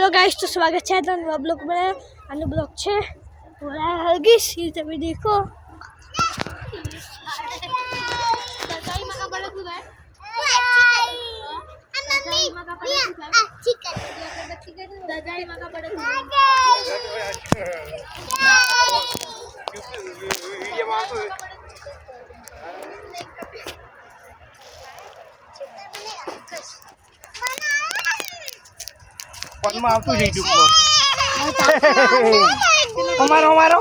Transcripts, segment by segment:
Hello guys, तो स्वागत है तो नवा ब्लॉग में। अन्य ब्लॉग छे बोला हगी सी तभी देखो दजाई मका पड़े तू है मम्मी चिकन दजाई मका पड़े तू वीडियो में तो फोन में આવતું છે YouTube માં અમારો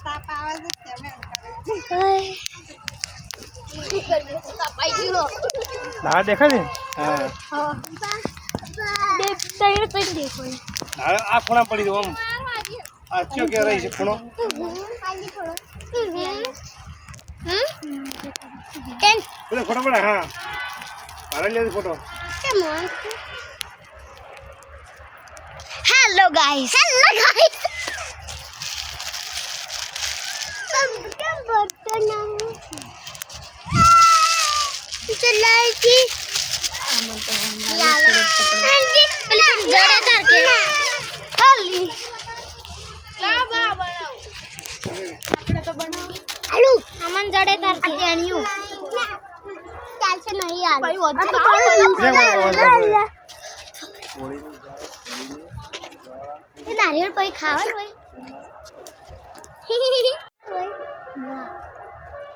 पापा आवाज છે અમે શું કરવું પાપા જીરો ના દેખા છે હા देख तैयार कर देखो આ ખૂણા પડી દો આમ આ ક્યો કે રહી છે ખૂણો બોલે ફોટો પડા હા પાડે લે ફોટો हेलो गाइस सब क्या बर्तन चलाएगी जड़े करके खाली क्या बनाओ આપણે તો બનાવો આલુ અમન જડે કરકે જાણ્યું ચાલ છે નહીં આલુ ભાઈ ये नारियल कोई खावा कोई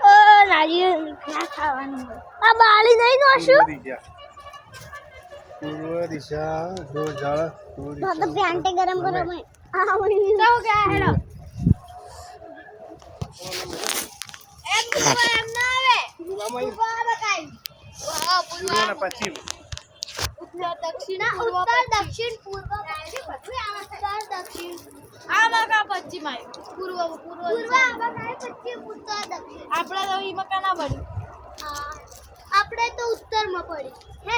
ओ नारियल क्या खाવાનું આ બાળી નહીં નોશું પૂર્વ દિશા જો જાળ પૂર્વ तो प्यांटे गरम करो मैं हां वही तो क्या है लो एक एम ना आवे पूर्वा बताई वाह पूर्वा પૂર્વ પશ્ચિમ उत्तर दक्षिण पूर्व उत्तर दक्षिण आमा का पश्चिम आहे पूर्व आमा काय पश्चिम उत्तर दक्षिण आपला तो ही मका ना पडी આપણે તો ઉત્તર માં પડી હે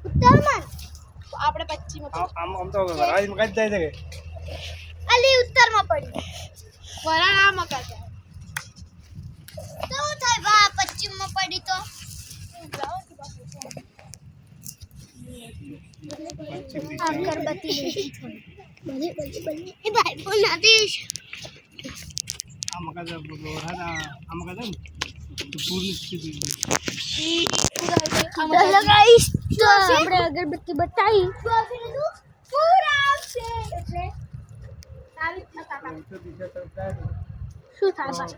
ઉત્તર માં આપણે પશ્ચિમ આમ તો રાજ માં કઈ જાય છે અલી ઉત્તર માં પડી વરાળ આ મકા છે તો થાય બા પશ્ચિમ માં પડી તો પશ્ચિમ દિશા अगरबत्ती बले ए भाई फोन आदेश આ મકા જો બોરા આ મકા જો પૂર્વ સ્થિતિ हेलो गाइस, तो આપણે અગરબત્તી બતાઈ पूरा આવશે એટલે આવી નતા ઉત્તર દિશા તરફ જાય શું થાય બા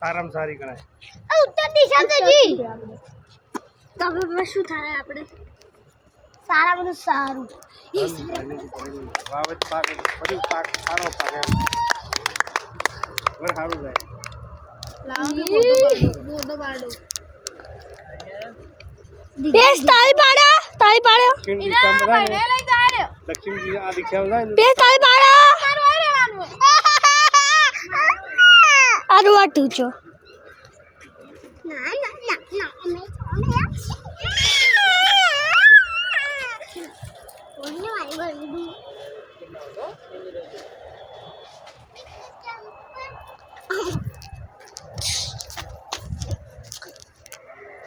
સારામાં સારી ગણાય આ ઉત્તર દિશા તો જી તો હવે શું થાય આપણે સારા બધું સારું વાવત પાક બધું પાક સારો પાકે વર સારું જાય બોડો બાડો બેસ તાળી પાડો દક્ષિણ દિશામાં જાય લઈ જાય દક્ષિણ દિશા આ દિશામાં જાય ને બેસ તાળી પાડો મારું આરે વાનું આરું આટું છો ના અમે ઓને વાઈ બોલું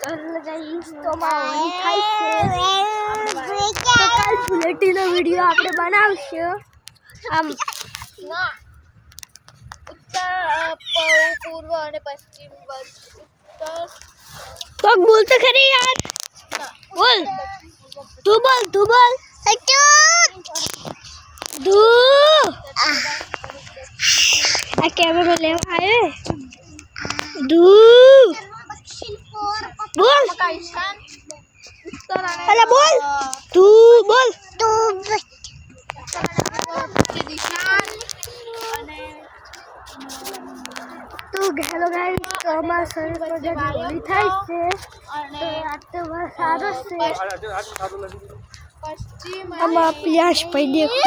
તો ગાઈસ તો મારી થાય છે તો કાલ બુલેટિનનો વિડિયો આપણે બનાવશું આમ ના ઉત્તર પૂર્વ અને પશ્ચિમ ઉત્તર તો બોલ તો ખરી યાર બોલ તું બોલ તું આ કેમેરો લેવા આવ્યો બોલ અલા બોલ બોલ તો હેલો ગાઈસ, તો અમારા શરીર પર જે હોળી થાય છે તો આ તો સારો છે આજુ સારું નથી પશ્ચિમ આમાં પ્યાસ પડી દેખો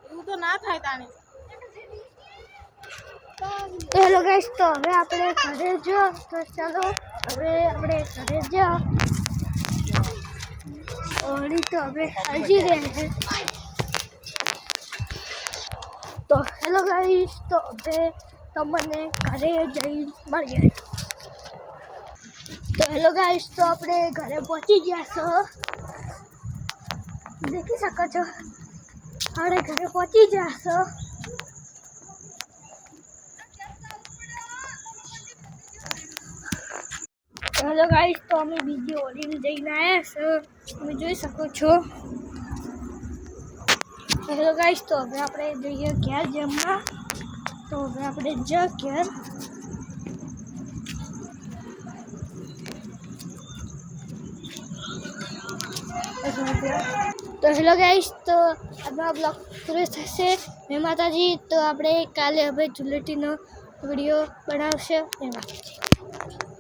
એવું તો ના થાય તાણે હેલો ગાઈસ, તો હવે આપણે ઘરે જો તો ચાલો હવે આપણે ઘરે જો હોળી તો હવે હજી રહે છે તો હેલો ગાઈસ, તો હવે તમને ઘરે જઈ મળીએ। તો હેલો ગાઈસ, તો આપણે ઘરે પહોંચી ગયા છો, દેખી શકો છો. આપણે ઘરે પહોંચી ગયા છો. હેલો ગાઈસ, તો અમે બીજી હોલીને જઈને આવ્યા છો, તમે જોઈ શકો છો. હેલો ગાઈસ, તો હવે આપણે જઈએ ઘેર જમવા. તો હવે આપણે ઘેર. તો હેલો ગાઈસ, તો આપણા બ્લોગ પૂરો થશે. જય માતાજી. તો આપણે કાલે હવે ધૂળેટીનો વિડીયો બનાવશે. જય માતાજી.